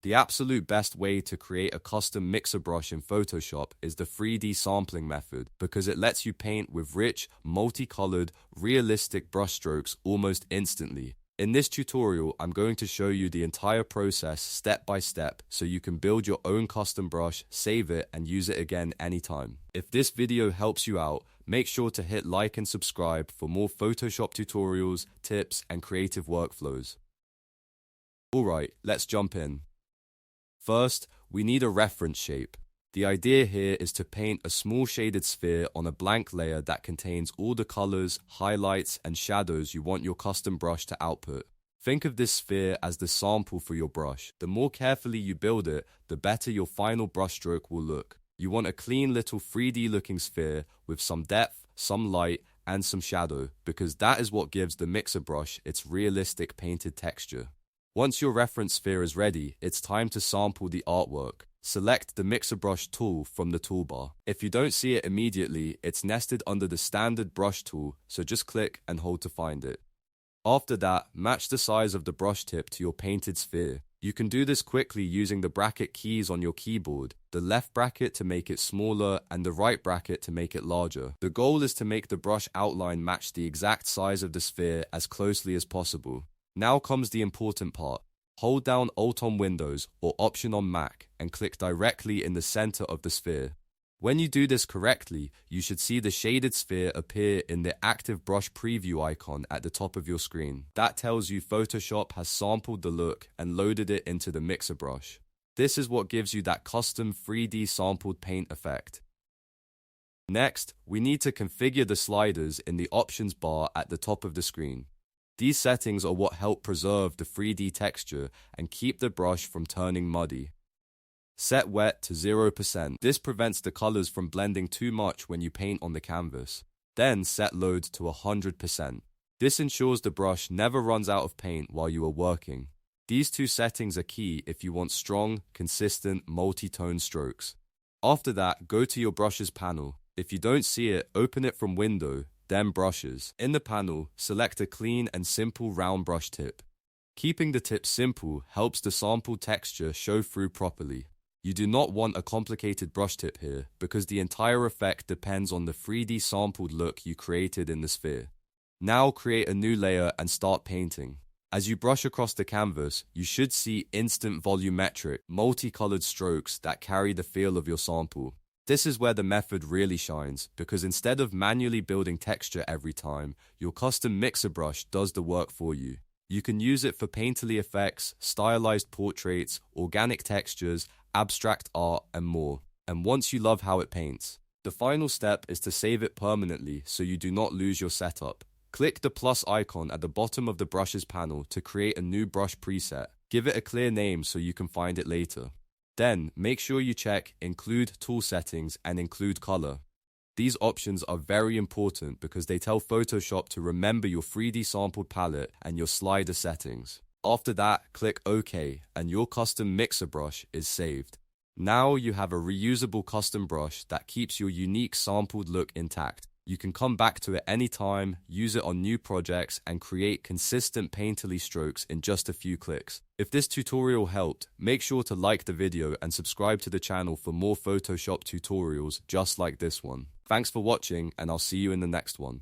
The absolute best way to create a custom mixer brush in Photoshop is the 3D sampling method because it lets you paint with rich, multicolored, realistic brushstrokes almost instantly. In this tutorial, I'm going to show you the entire process step by step so you can build your own custom brush, save it, and use it again anytime. If this video helps you out, make sure to hit like and subscribe for more Photoshop tutorials, tips, and creative workflows. Alright, let's jump in. First, we need a reference shape. The idea here is to paint a small shaded sphere on a blank layer that contains all the colors, highlights, and shadows you want your custom brush to output. Think of this sphere as the sample for your brush. The more carefully you build it, the better your final brushstroke will look. You want a clean little 3D looking sphere with some depth, some light, and some shadow, because that is what gives the mixer brush its realistic painted texture. Once your reference sphere is ready, it's time to sample the artwork. Select the mixer brush tool from the toolbar. If you don't see it immediately, it's nested under the standard brush tool, so just click and hold to find it. After that, match the size of the brush tip to your painted sphere. You can do this quickly using the bracket keys on your keyboard, the left bracket to make it smaller and the right bracket to make it larger. The goal is to make the brush outline match the exact size of the sphere as closely as possible. Now comes the important part. Hold down Alt on Windows or Option on Mac and click directly in the center of the sphere. When you do this correctly, you should see the shaded sphere appear in the active brush preview icon at the top of your screen. That tells you Photoshop has sampled the look and loaded it into the mixer brush. This is what gives you that custom 3D sampled paint effect. Next, we need to configure the sliders in the options bar at the top of the screen. These settings are what help preserve the 3D texture and keep the brush from turning muddy. Set wet to 0%. This prevents the colors from blending too much when you paint on the canvas. Then set load to 100%. This ensures the brush never runs out of paint while you are working. These two settings are key if you want strong, consistent, multi-tone strokes. After that, go to your brushes panel. If you don't see it, open it from Window, then Brushes. In the panel, select a clean and simple round brush tip. Keeping the tip simple helps the sampled texture show through properly. You do not want a complicated brush tip here because the entire effect depends on the 3D sampled look you created in the sphere. Now create a new layer and start painting. As you brush across the canvas, you should see instant volumetric, multicolored strokes that carry the feel of your sample. This is where the method really shines, because instead of manually building texture every time, your custom mixer brush does the work for you. You can use it for painterly effects, stylized portraits, organic textures, abstract art, and more. And once you love how it paints, the final step is to save it permanently so you do not lose your setup. Click the plus icon at the bottom of the brushes panel to create a new brush preset. Give it a clear name so you can find it later. Then, make sure you check Include Tool Settings and Include Color. These options are very important because they tell Photoshop to remember your 3D sampled palette and your slider settings. After that, click OK and your custom mixer brush is saved. Now you have a reusable custom brush that keeps your unique sampled look intact. You can come back to it anytime, use it on new projects, and create consistent painterly strokes in just a few clicks. If this tutorial helped, make sure to like the video and subscribe to the channel for more Photoshop tutorials just like this one. Thanks for watching, and I'll see you in the next one.